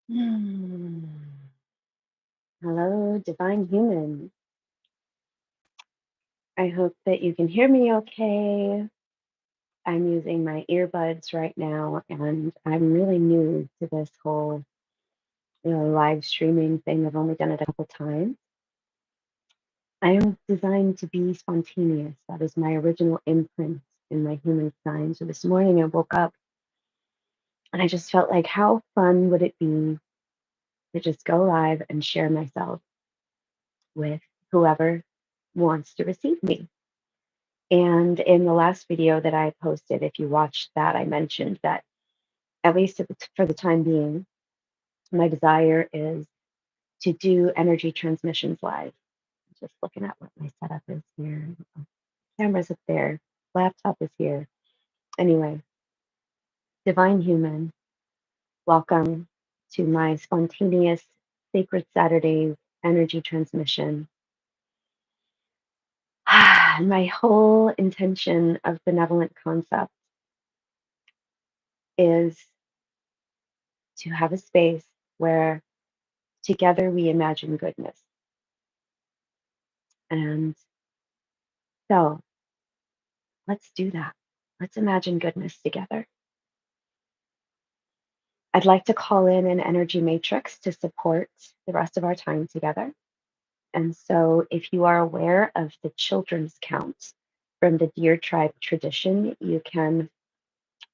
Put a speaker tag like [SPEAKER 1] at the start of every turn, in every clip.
[SPEAKER 1] Hmm. Hello, divine human. I hope that you can hear me okay. I'm using my earbuds right now, and I'm really new to this whole live streaming thing. I've only done it a couple times. I am designed to be spontaneous. That is my original imprint in my human design. So this morning I woke up and I just felt like, how fun would it be to just go live and share myself with whoever wants to receive me? And in the last video that I posted, if you watched that, I mentioned that at least for the time being, my desire is to do energy transmissions live. Just looking at what my setup is here. Camera's up there, laptop is here. Anyway, divine human, welcome to my spontaneous Sacred Saturdays energy transmission. My whole intention of benevolent concept is to have a space where together we imagine goodness. And so let's do that. Let's imagine goodness together. I'd like to call in an energy matrix to support the rest of our time together. And so if you are aware of the children's count from the Deer Tribe tradition, you can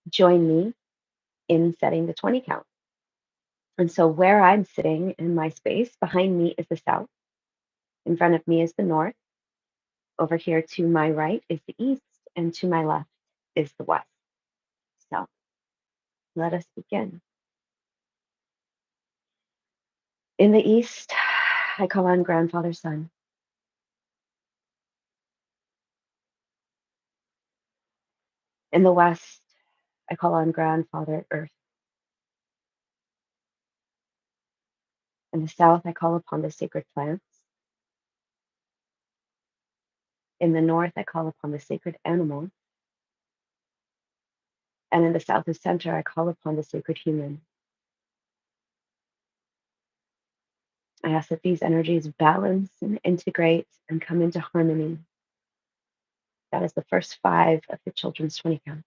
[SPEAKER 1] join me in setting the 20 count. And so where I'm sitting in my space, behind me is the south, in front of me is the north, over here to my right is the east, and to my left is the west. So let us begin. In the east, I call on Grandfather Sun. In the west, I call on Grandfather Earth. In the south, I call upon the sacred plants. In the north, I call upon the sacred animals. And in the south of center, I call upon the sacred human. I ask that these energies balance and integrate and come into harmony. That is the first 5 of the children's 20 count.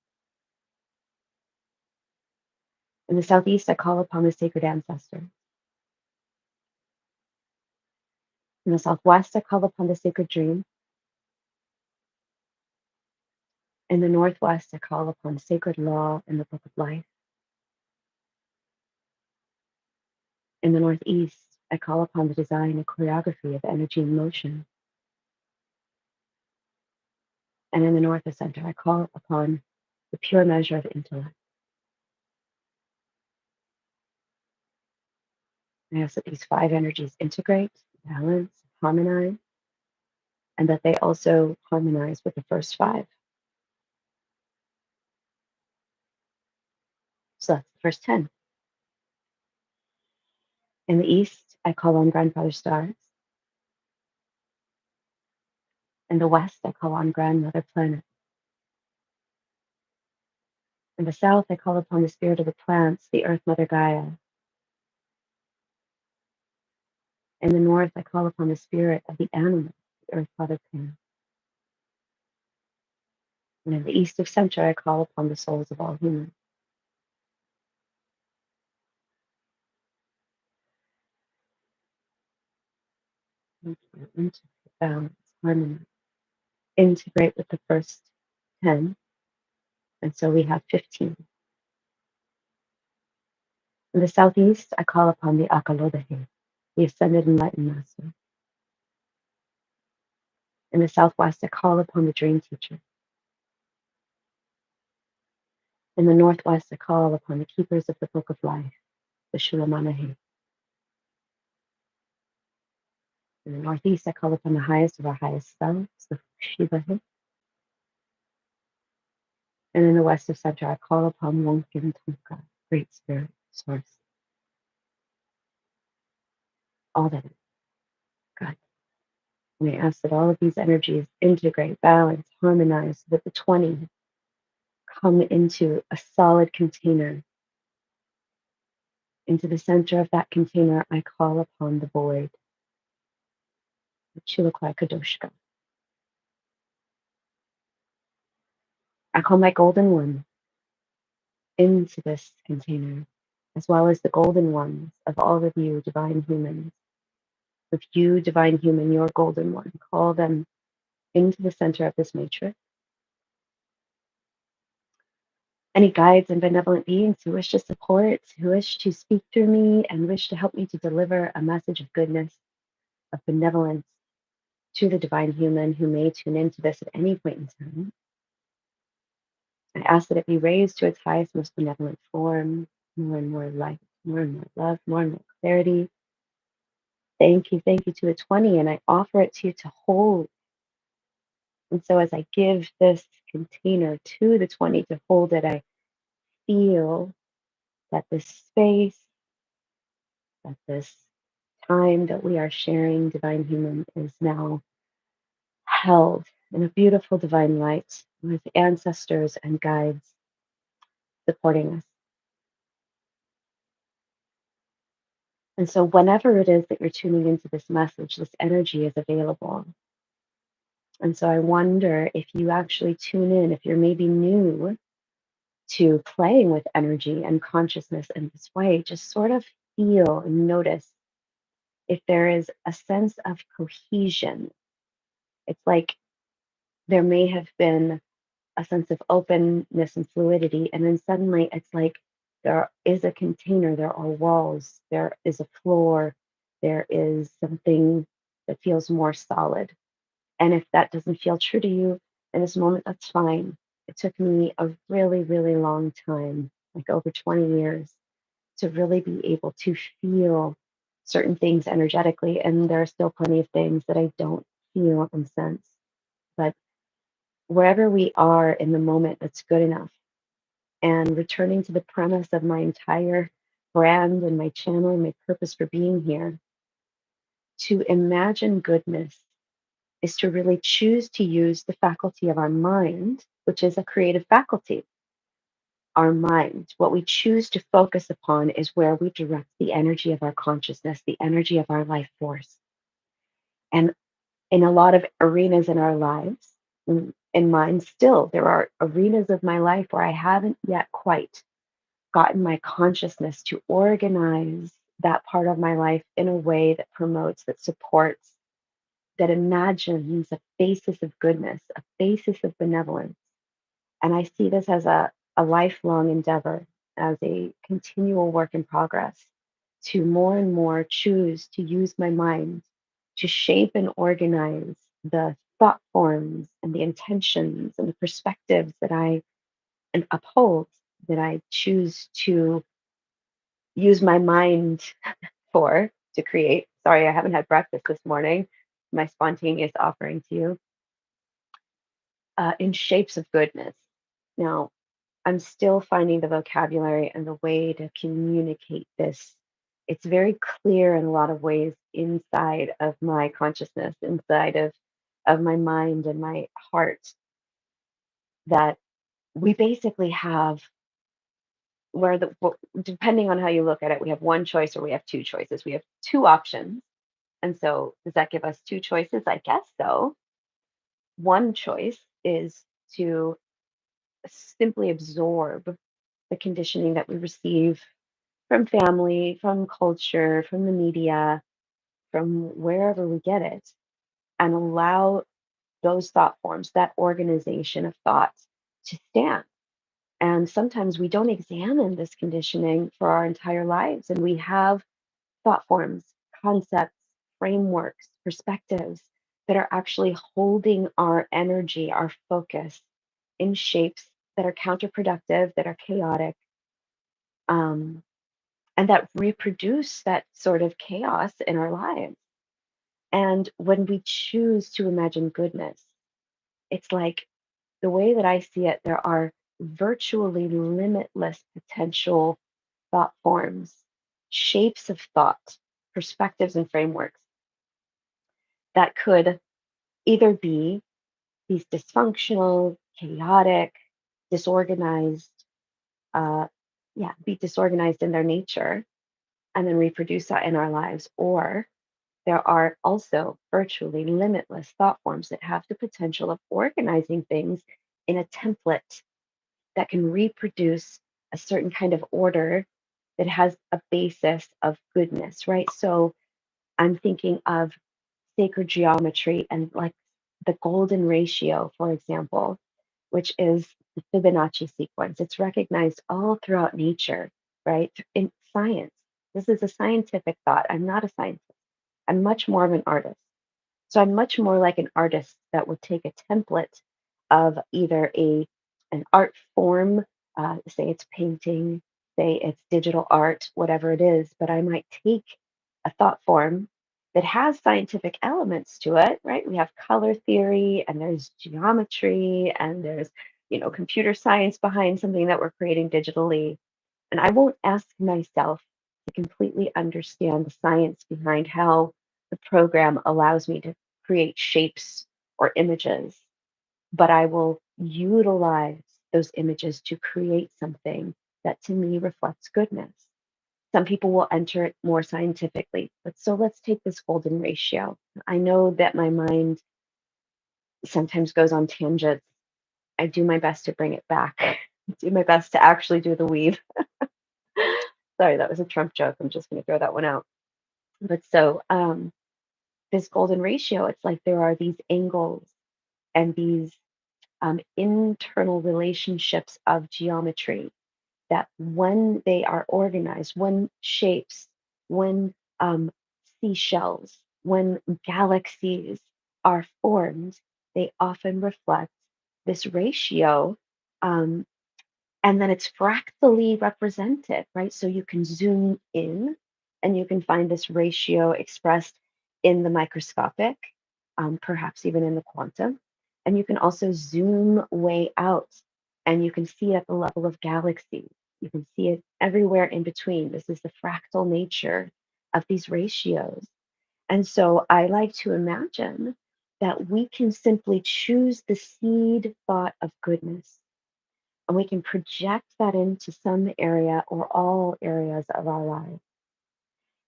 [SPEAKER 1] In the southeast, I call upon the sacred ancestor. In the southwest, I call upon the sacred dream. In the northwest, I call upon the sacred law and the book of life. In the northeast, I call upon the design and choreography of energy and motion. And in the north of center, I call upon the pure measure of intellect. I ask that these 5 energies integrate, balance, harmonize, and that they also harmonize with the first 5. So that's the first 10. In the east, I call on Grandfather Stars. In the west, I call on Grandmother Planet. In the south, I call upon the spirit of the plants, the Earth Mother Gaia. In the north, I call upon the spirit of the animals, the Earth Father Pan. And in the east of center, I call upon the souls of all humans. Integrate, balance, harmony. Integrate with the first 10. And so we have 15. In the southeast, I call upon the Akalodahe, the Ascended Enlightened Master. In the southwest, I call upon the Dream Teacher. In the northwest, I call upon the Keepers of the Book of Life, the Shulamanahe. In the northeast, I call upon the highest of our highest selves, the Shivahe. And in the west of center, I call upon Wonkin Tonka, Great Spirit, Source, all that is God. And I ask that all of these energies integrate, balance, harmonize, so that the 20 come into a solid container Into the center of that container, I call upon the void, the Chilakwai Kadoshka. I call my golden one into this container, as well as the golden ones of all of you, divine humans. Of you, divine human, your golden one, call them into the center of this matrix. Any guides and benevolent beings who wish to support, who wish to speak through me, and wish to help me to deliver a message of goodness, of benevolence to the divine human who may tune into this at any point in time. I ask that it be raised to its highest, most benevolent form, more and more light, more and more love, more and more clarity. Thank you to the 20, and I offer it to you to hold. And so as I give this container to the 20 to hold it, I feel that this space, that this time that we are sharing, divine human, is now held in a beautiful divine light with ancestors and guides supporting us. And so, whenever it is that you're tuning into this message, this energy is available. And so, I wonder if you actually tune in, if you're maybe new to playing with energy and consciousness in this way, just sort of feel and notice if there is a sense of cohesion. It's like there may have been a sense of openness and fluidity, and then suddenly it's like there is a container, there are walls, there is a floor, there is something that feels more solid. And if that doesn't feel true to you in this moment, that's fine. It took me a really, really long time, like over 20 years, to really be able to feel certain things energetically. And there are still plenty of things that I don't feel and sense. But wherever we are in the moment, that's good enough. And returning to the premise of my entire brand and my channel and my purpose for being here, to imagine goodness is to really choose to use the faculty of our mind, which is a creative faculty. Our mind, what we choose to focus upon is where we direct the energy of our consciousness, the energy of our life force. And in a lot of arenas in our lives, in mine still, there are arenas of my life where I haven't yet quite gotten my consciousness to organize that part of my life in a way that promotes, that supports, that imagines a basis of goodness, a basis of benevolence. And I see this as a lifelong endeavor, as a continual work in progress, to more and more choose to use my mind to shape and organize the thought forms and the intentions and the perspectives that I uphold, that I choose to use my mind for to create. Sorry, I haven't had breakfast this morning. My spontaneous offering to you in shapes of goodness. Now, I'm still finding the vocabulary and the way to communicate this. It's very clear in a lot of ways inside of my consciousness, inside of my mind and my heart, that we basically have where depending on how you look at it, we have one choice or we have two choices. We have two options. And so, does that give us two choices? I guess so. One choice is to simply absorb the conditioning that we receive from family, from culture, from the media, from wherever we get it, and allow those thought forms, that organization of thoughts to stand. And sometimes we don't examine this conditioning for our entire lives, and we have thought forms, concepts, frameworks, perspectives that are actually holding our energy, our focus in shapes that are counterproductive, that are chaotic, um, and that reproduce that sort of chaos in our lives. And when we choose to imagine goodness, it's like the way that I see it, there are virtually limitless potential thought forms, shapes of thought, perspectives, and frameworks that could either be these dysfunctional, chaotic, disorganized, uh, yeah, be disorganized in their nature, and then reproduce that in our lives. Or there are also virtually limitless thought forms that have the potential of organizing things in a template that can reproduce a certain kind of order that has a basis of goodness, right? So I'm thinking of sacred geometry and like the golden ratio, for example, which is the Fibonacci sequence. It's recognized all throughout nature, right? In science. This is a scientific thought. I'm not a scientist. I'm much more of an artist. So I'm much more like an artist that would take a template of either an art form, say it's painting, say it's digital art, whatever it is, but I might take a thought form that has scientific elements to it, right? We have color theory and there's geometry and there's, computer science behind something that we're creating digitally. And I won't ask myself to completely understand the science behind how the program allows me to create shapes or images, but I will utilize those images to create something that to me reflects goodness. Some people will enter it more scientifically, but so let's take this golden ratio. I know that my mind sometimes goes on tangents. I do my best to bring it back, do my best to actually do the weave. Sorry, that was a Trump joke. I'm just going to throw that one out. But so, this golden ratio, it's like there are these angles and these internal relationships of geometry that when they are organized, when shapes, when seashells, when galaxies are formed, they often reflect this ratio. Um, and then it's fractally represented, right? So you can zoom in and you can find this ratio expressed in the microscopic, perhaps even in the quantum. And you can also zoom way out and you can see it at the level of galaxies. You can see it everywhere in between. This is the fractal nature of these ratios. And so I like to imagine that we can simply choose the seed thought of goodness and we can project that into some area or all areas of our life.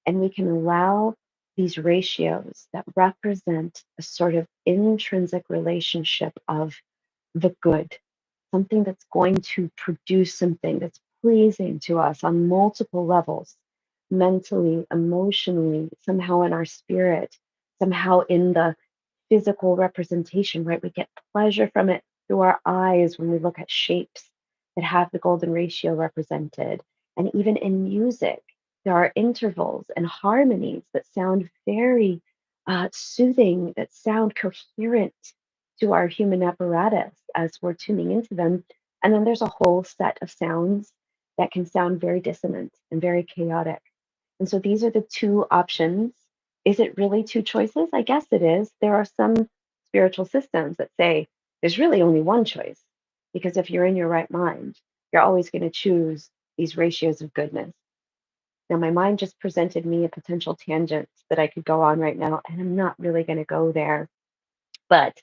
[SPEAKER 1] And we can allow these ratios that represent a sort of intrinsic relationship of the good, something that's going to produce something that's pleasing to us on multiple levels, mentally, emotionally, somehow in our spirit, somehow in the physical representation, right? We get pleasure from it through our eyes when we look at shapes that have the golden ratio represented. And even in music, there are intervals and harmonies that sound very soothing, that sound coherent to our human apparatus as we're tuning into them. And then there's a whole set of sounds that can sound very dissonant and very chaotic. And so these are the two options. Is it really two choices? I guess it is. There are some spiritual systems that say there's really only one choice, because if you're in your right mind, you're always going to choose these ratios of goodness. Now, my mind just presented me a potential tangent that I could go on right now, and I'm not really going to go there. But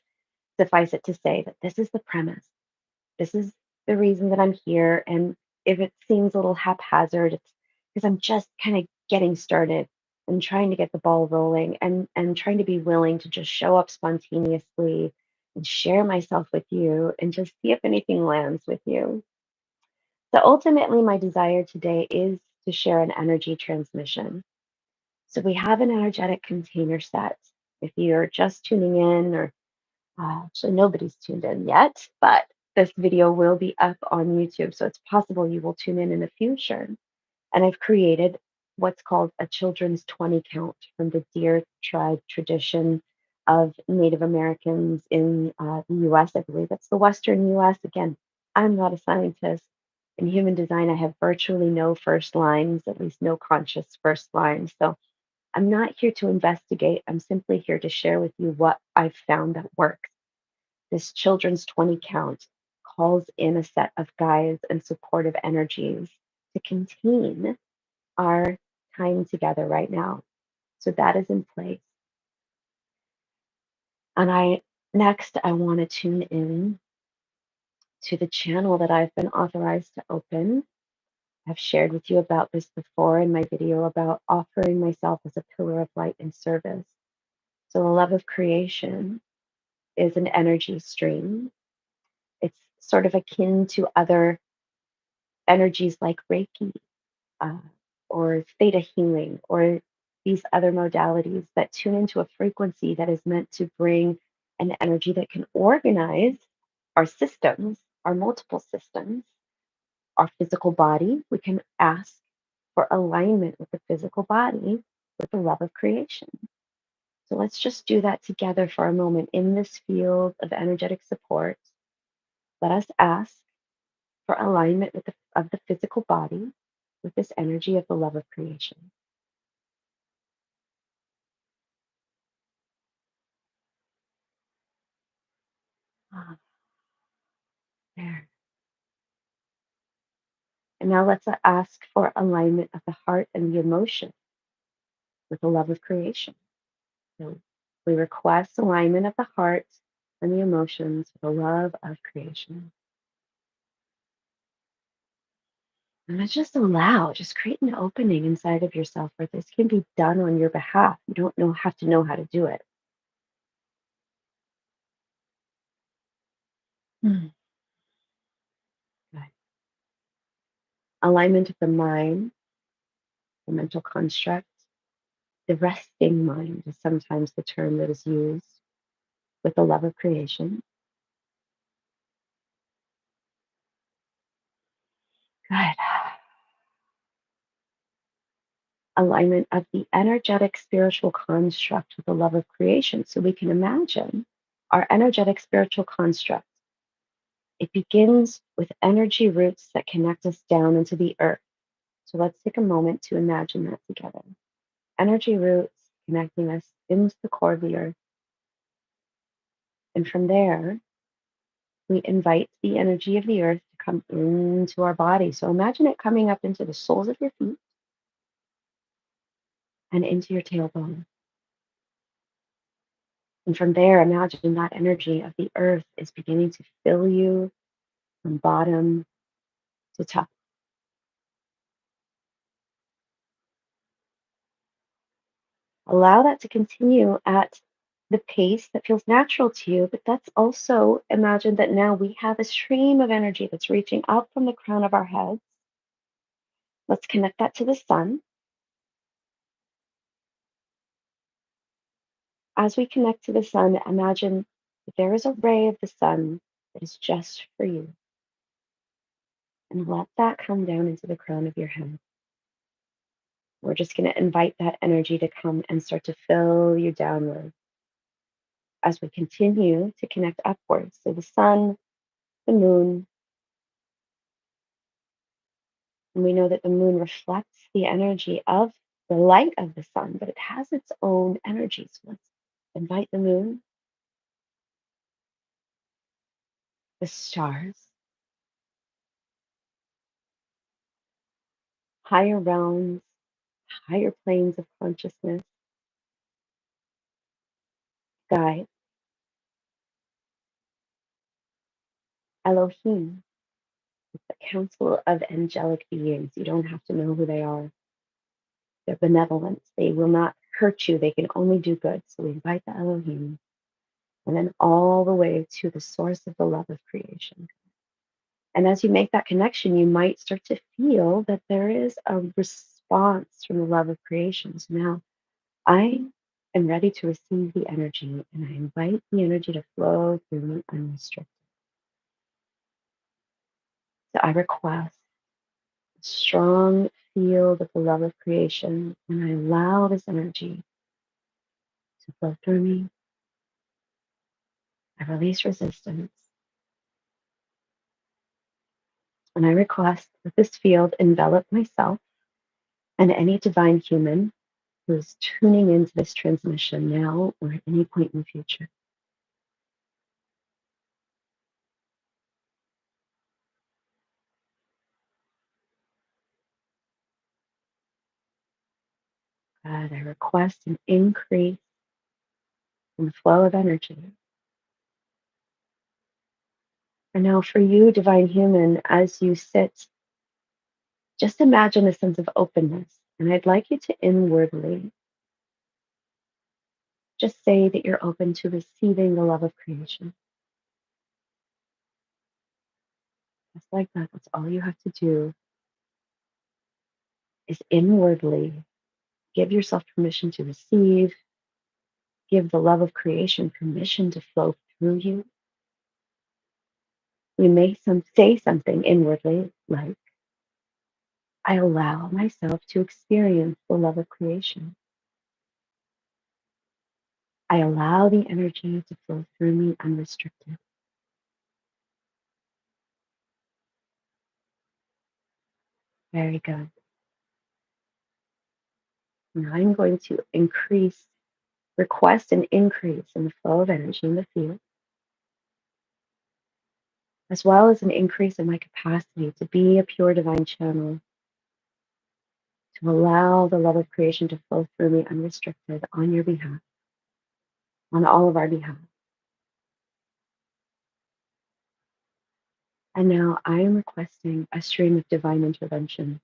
[SPEAKER 1] suffice it to say that this is the premise. This is the reason that I'm here. And if it seems a little haphazard, it's because I'm just kind of getting started and trying to get the ball rolling and trying to be willing to just show up spontaneously and share myself with you and just see if anything lands with you. So ultimately, my desire today is to share an energy transmission. So we have an energetic container set. If you're just tuning in, or actually nobody's tuned in yet, but this video will be up on YouTube, so it's possible you will tune in the future. And I've created what's called a children's 20 count from the Deer tribe tradition of Native Americans in the US. I believe it's the Western US. Again, I'm not a scientist. In human design, I have virtually no first lines, at least no conscious first lines. So I'm not here to investigate. I'm simply here to share with you what I've found that works. This children's 20 count calls in a set of guides and supportive energies to contain our time together right now. So that is in place. And I want to tune in to the channel that I've been authorized to open I've shared with you about this before in my video about offering myself as a pillar of light and service. So, the love of creation is an energy stream. It's sort of akin to other energies like Reiki, uh, or theta healing, or these other modalities that tune into a frequency that is meant to bring an energy that can organize our systems, our multiple systems, our physical body. We can ask for alignment with the physical body with the love of creation. So let's just do that together for a moment in this field of energetic support. Let us ask for alignment with of the physical body with this energy of the love of creation. Ah, there. And now let's ask for alignment of the heart and the emotion with the love of creation. So we request alignment of the heart and the emotions with the love of creation. And let's just allow, just create an opening inside of yourself where this can be done on your behalf. You don't have to know how to do it. Mm. Good. Alignment of the mind, the mental construct, the resting mind is sometimes the term that is used with the love of creation. Good. Alignment of the energetic spiritual construct with the love of creation. So we can imagine our energetic spiritual construct. It begins with energy roots that connect us down into the earth. So let's take a moment to imagine that together. Energy roots connecting us into the core of the earth. And from there, we invite the energy of the earth to come into our body. So imagine it coming up into the soles of your feet and into your tailbone. And from there, imagine that energy of the earth is beginning to fill you from bottom to top. Allow that to continue at the pace that feels natural to you, but that's also imagine that now we have a stream of energy that's reaching up from the crown of our heads. Let's connect that to the sun. As we connect to the sun, imagine that there is a ray of the sun that is just for you. And let that come down into the crown of your head. We're just going to invite that energy to come and start to fill you downward as we continue to connect upwards. So the sun, the moon, and we know that the moon reflects the energy of the light of the sun, but it has its own energy. So let's invite the moon, the stars, higher realms, higher planes of consciousness, guide, Elohim, the council of angelic beings. You don't have to know who they are. They're benevolent. They will not hurt you. They can only do good. So we invite the Elohim, and then all the way to the source of the love of creation. And as you make that connection, you might start to feel that there is a response from the love of creation. So now I am ready to receive the energy, and I invite the energy to flow through me unrestricted. So I request a strong field of the love of creation, and I allow this energy to flow through me. I release resistance, and I request that this field envelop myself and any divine human who's tuning into this transmission now or at any point in the future. God, I request an increase in the flow of energy. And now, for you, divine human, as you sit Just imagine a sense of openness. And I'd like you to inwardly just say that you're open to receiving the love of creation. Just like that. That's all you have to do is inwardly give yourself permission to receive, give the love of creation permission to flow through you. You may say something inwardly like, I allow myself to experience the love of creation. I allow the energy to flow through me unrestricted. Very good. Now I'm going to request an increase in the flow of energy in the field, as well as an increase in my capacity to be a pure divine channel, to allow the love of creation to flow through me unrestricted on your behalf, on all of our behalf. And now I am requesting a stream of divine intervention.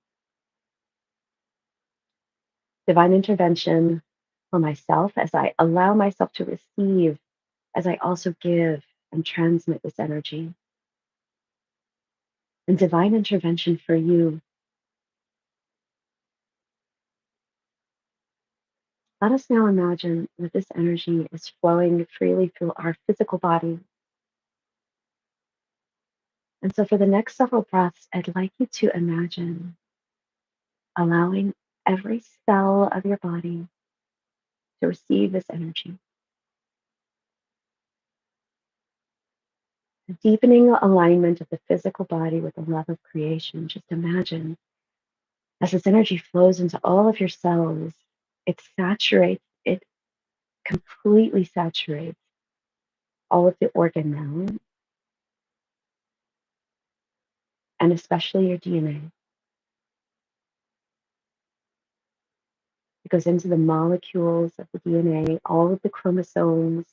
[SPEAKER 1] Divine intervention for myself as I allow myself to receive, as I also give and transmit this energy. And divine intervention for you. Let us now imagine that this energy is flowing freely through our physical body. And so for the next several breaths, I'd like you to imagine allowing every cell of your body to receive this energy. The deepening alignment of the physical body with the love of creation. Just imagine as this energy flows into all of your cells, it completely saturates all of the organelle and especially your DNA. It goes into the molecules of the DNA, all of the chromosomes,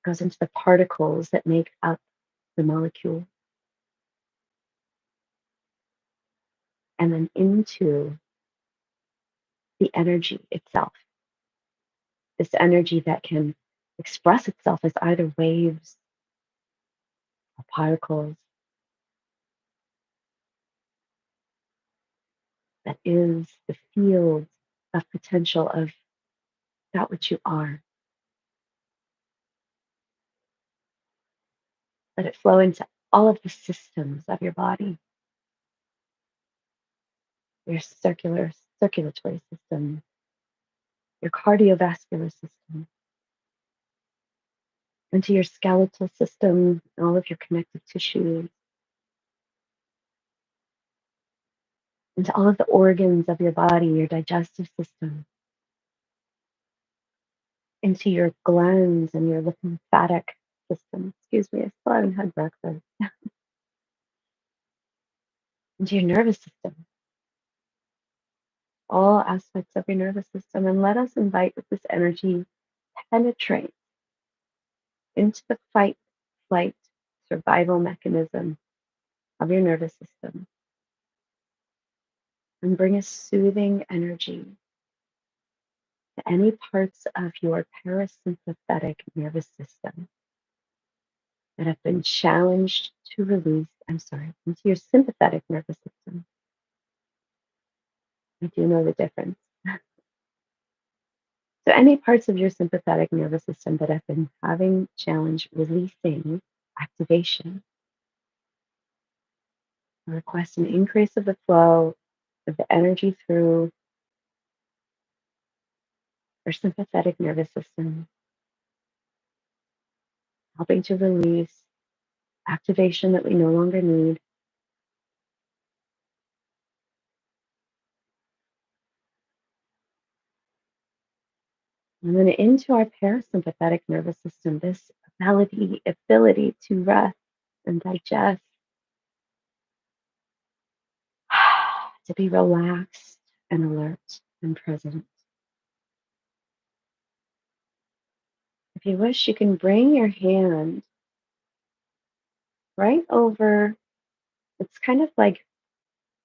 [SPEAKER 1] goes into the particles that make up the molecule, and then into the energy itself. This energy that can express itself as either waves or particles, that is the field of potential of that which you are. Let it flow into all of the systems of your body, your circulatory system, your cardiovascular system, into your skeletal system, all of your connective tissues, into all of the organs of your body, your digestive system, into your glands and your lymphatic system. Excuse me, I still haven't had breakfast. Into your nervous system, all aspects of your nervous system. And let us invite that this energy penetrates into the fight, flight, survival mechanism of your nervous system and bring a soothing energy to any parts of your parasympathetic nervous system that have been challenged to release, into your sympathetic nervous system. I do know the difference. So any parts of your sympathetic nervous system that have been having challenge releasing activation, request an increase of the flow of the energy through our sympathetic nervous system, helping to release activation that we no longer need. And then into our parasympathetic nervous system, this ability to rest and digest, to be relaxed and alert and present. If you wish, you can bring your hand right over It's kind of like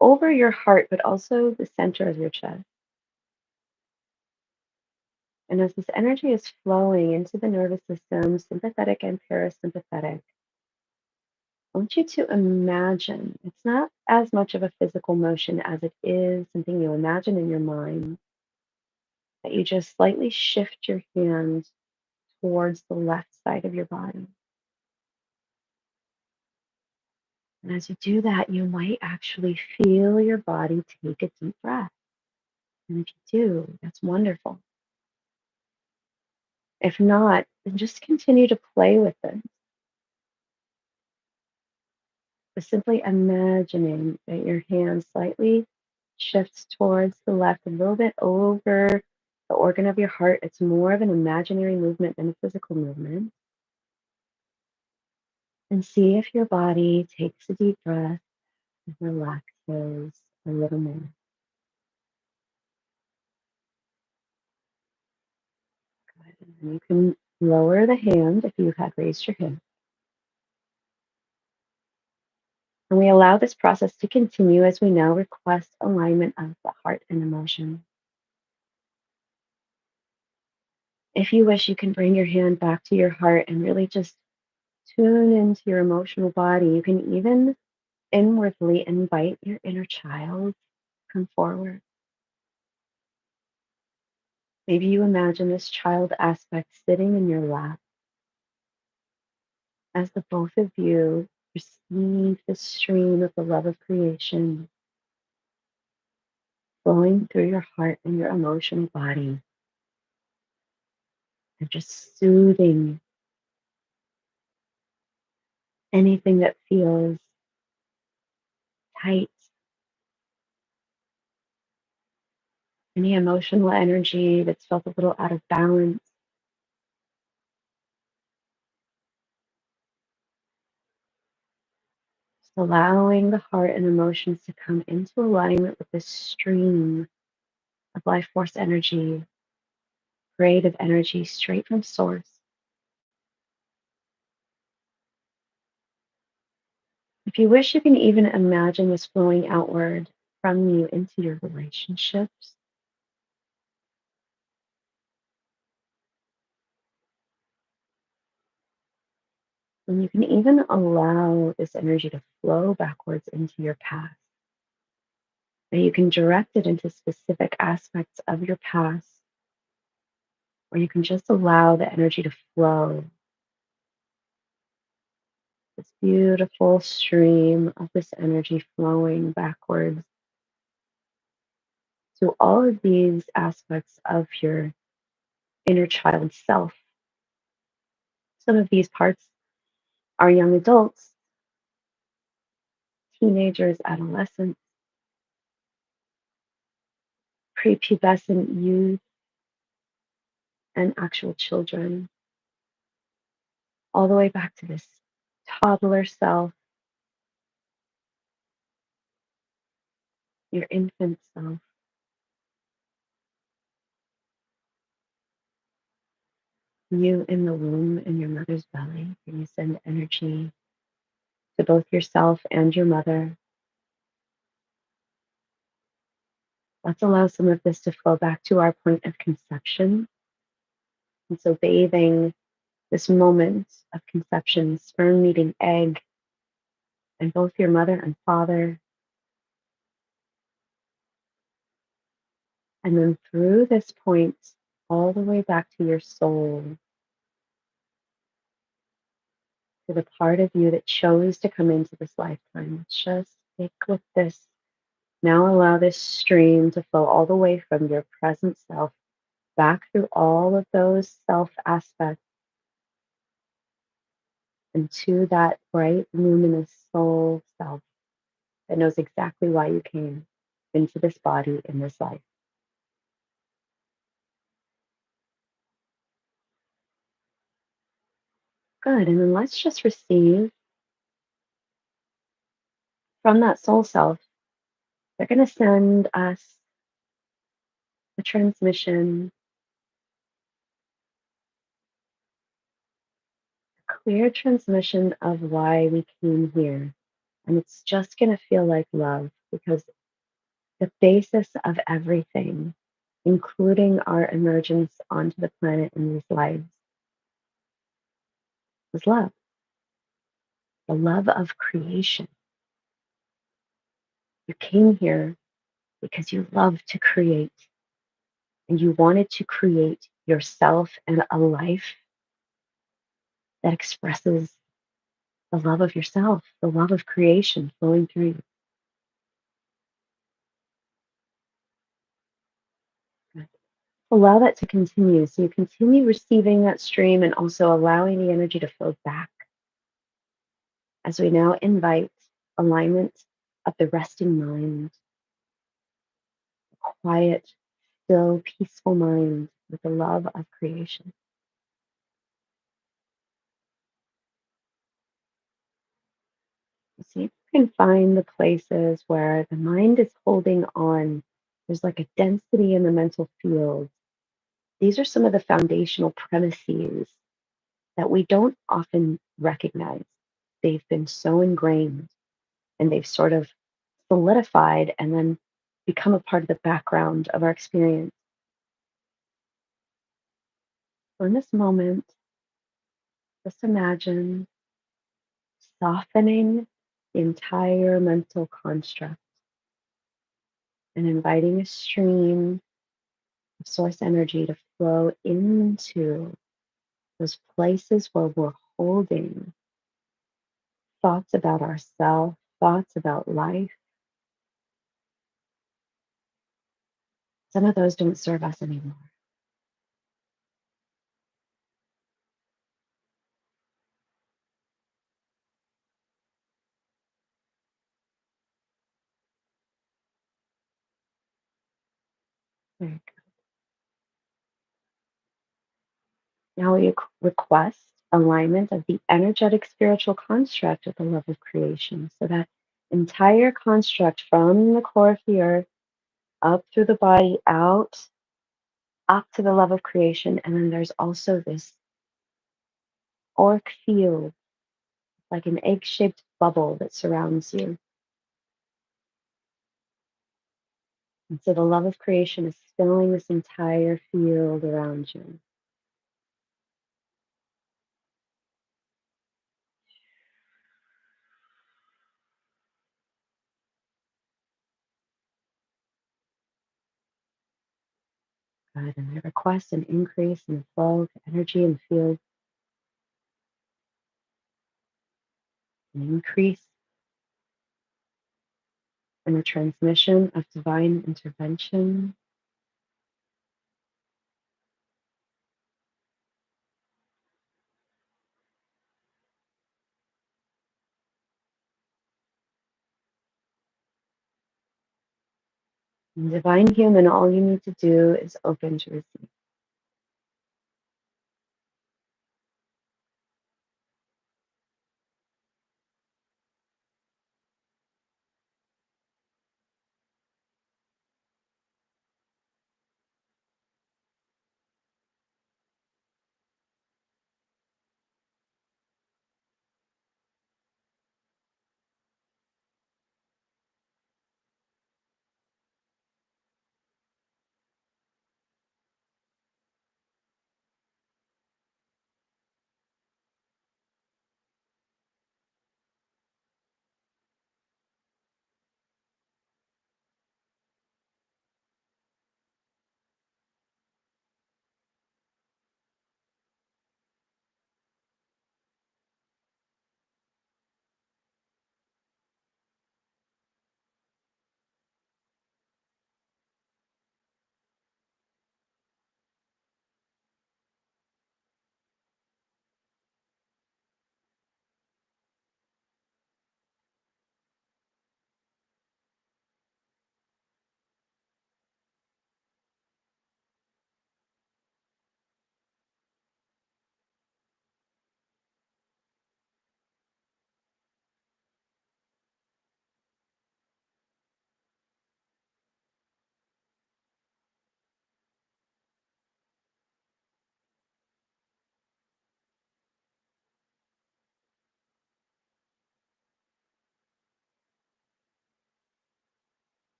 [SPEAKER 1] over your heart, but also the center of your chest. And as this energy is flowing into the nervous system, sympathetic and parasympathetic, I want you to imagine it's not as much of a physical motion as it is something you imagine in your mind, that you just slightly shift your hand towards the left side of your body. And as you do that, you might actually feel your body take a deep breath. And if you do, that's wonderful. If not, then just continue to play with it. But simply imagining that your hand slightly shifts towards the left, a little bit over the organ of your heart. It's more of an imaginary movement than a physical movement. And see if your body takes a deep breath and relaxes a little more. Good. And you can lower the hand if you had raised your hand. And we allow this process to continue as we now request alignment of the heart and emotion. If you wish, you can bring your hand back to your heart and really just tune into your emotional body. You can even inwardly invite your inner child to come forward. Maybe you imagine this child aspect sitting in your lap as the both of you receive the stream of the love of creation flowing through your heart and your emotional body and just soothing anything that feels tight, any emotional energy that's felt a little out of balance. Just allowing the heart and emotions to come into alignment with this stream of life force energy, creative energy straight from source. If you wish, you can even imagine this flowing outward from you into your relationships. And you can even allow this energy to flow backwards into your past. And you can direct it into specific aspects of your past, or you can just allow the energy to flow. This beautiful stream of this energy flowing backwards to all of these aspects of your inner child self. Some of these parts are young adults, teenagers, adolescents, prepubescent youth, and actual children, all the way back to this toddler self, your infant self, you in the womb in your mother's belly. And you send energy to both yourself and your mother. Let's allow some of this to flow back to our point of conception. And so, bathing this moment of conception, sperm meeting egg, and both your mother and father. And then through this point, all the way back to your soul, to the part of you that chose to come into this lifetime. Just stick with this. Now allow this stream to flow all the way from your present self back through all of those self aspects into that bright, luminous soul self that knows exactly why you came into this body in this life. Good. And then let's just receive from that soul self. They're going to send us a transmission, a clear transmission of why we came here. And it's just going to feel like love because the basis of everything, including our emergence onto the planet in these lives, is love, the love of creation. You came here because you love to create and you wanted to create yourself and a life that expresses the love of yourself, the love of creation flowing through you. Allow that to continue. So you continue receiving that stream and also allowing the energy to flow back as we now invite alignment of the resting mind, quiet, still, peaceful mind with the love of creation. See if you can find the places where the mind is holding on. There's like a density in the mental field. These are some of the foundational premises that we don't often recognize. They've been so ingrained and they've sort of solidified and then become a part of the background of our experience. So in this moment, just imagine softening the entire mental construct and inviting a stream of source energy to flow into those places where we're holding thoughts about ourselves, thoughts about life. Some of those don't serve us anymore. Very good. Now we request alignment of the energetic spiritual construct with the love of creation. So that entire construct from the core of the earth up through the body, out, up to the love of creation. And then there's also this auric field, like an egg shaped bubble that surrounds you. And so the love of creation is filling this entire field around you. Good. And I request an increase in the flow of energy and field, an increase in the transmission of divine intervention. In divine human, all you need to do is open to receive.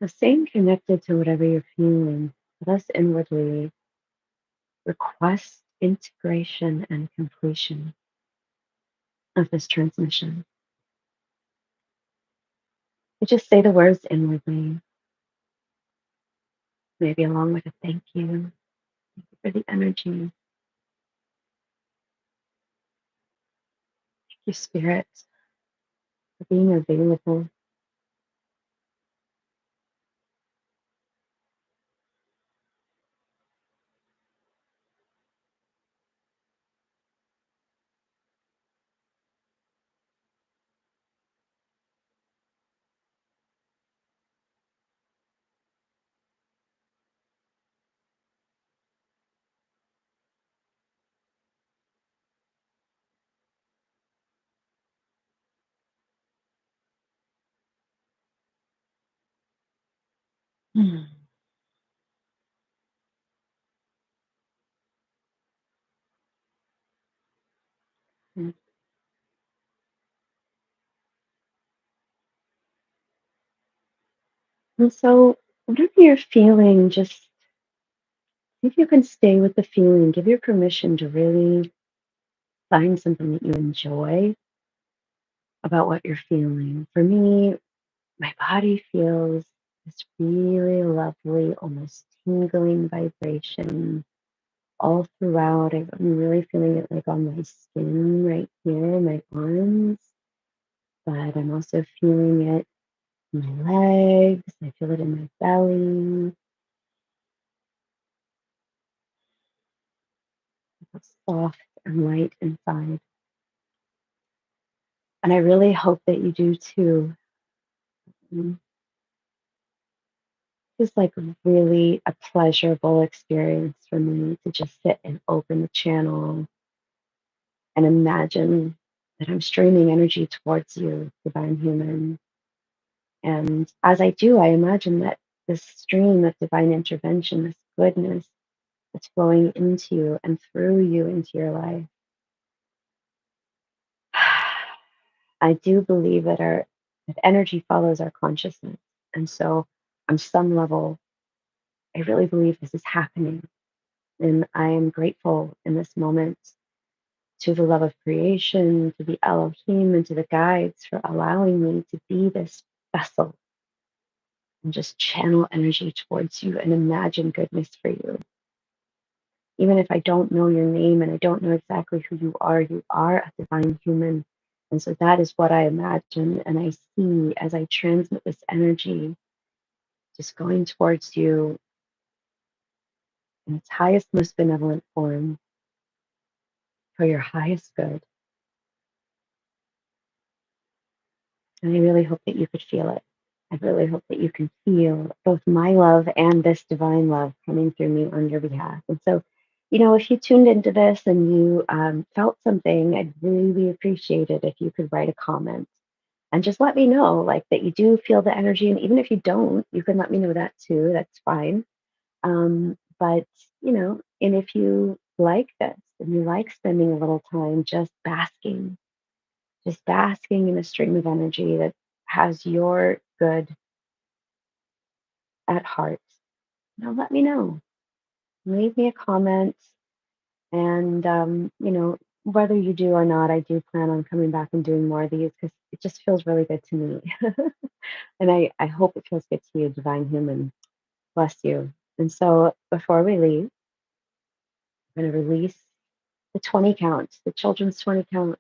[SPEAKER 1] So staying connected to whatever you're feeling, let us inwardly request integration and completion of this transmission. You just say the words inwardly, maybe along with a thank you for the energy. Thank you, Spirit, for being available. Mm. And so, whatever you're feeling, just if you can stay with the feeling, give your permission to really find something that you enjoy about what you're feeling. For me, my body feels this really lovely, almost tingling vibration all throughout. I'm really feeling it like on my skin right here, my arms, but I'm also feeling it in my legs. I feel it in my belly. It's soft and light inside. And I really hope that you do too. Mm, It's like really a pleasurable experience for me to just sit and open the channel and imagine that I'm streaming energy towards you, divine human. And as I do, I imagine that this stream of divine intervention, this goodness that's flowing into you and through you into your life. I do believe that our that energy follows our consciousness. And so on some level, I really believe this is happening. And I am grateful in this moment to the love of creation, to the Elohim, and to the guides for allowing me to be this vessel and just channel energy towards you and imagine goodness for you. Even if I don't know your name and I don't know exactly who you are a divine human. And so that is what I imagine and I see as I transmit this energy just going towards you in its highest, most benevolent form for your highest good. And I really hope that you could feel it. I really hope that you can feel both my love and this divine love coming through me on your behalf. And so, if you tuned into this and you felt something, I'd really appreciate it if you could write a comment and just let me know, like that you do feel the energy. And even if you don't, you can let me know that too. That's fine. But, and if you like this and you like spending a little time just basking in a stream of energy that has your good at heart, let me know. Leave me a comment. And, whether you do or not, I do plan on coming back and doing more of these because it just feels really good to me. And I hope it feels good to you, divine human. Bless you. And so before we leave, I'm going to release the 20 count, the children's 20 count,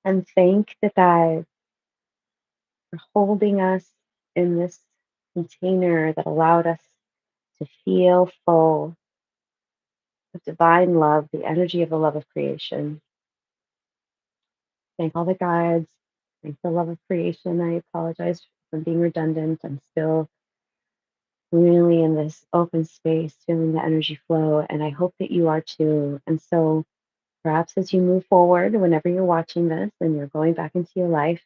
[SPEAKER 1] and thank the guides for holding us in this container that allowed us to feel full of divine love, the energy of the love of creation. Thank all the guides. Thank the love of creation. I apologize for being redundant. I'm still really in this open space, feeling the energy flow, and I hope that you are too. And so perhaps as you move forward, whenever you're watching this and you're going back into your life,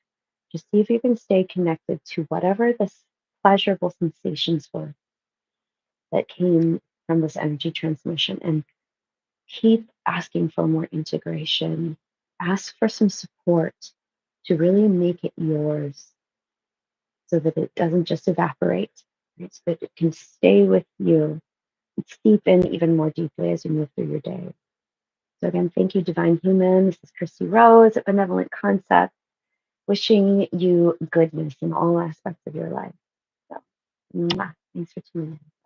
[SPEAKER 1] just see if you can stay connected to whatever the pleasurable sensations were that came from this energy transmission and keep asking for more integration. Ask for some support to really make it yours. so that it doesn't just evaporate, right? So that it can stay with you and seep in even more deeply as you move through your day. So, again, thank you, Divine Human. This is Christy Rose at Benevolent Concept, wishing you goodness in all aspects of your life. So, thanks for tuning in.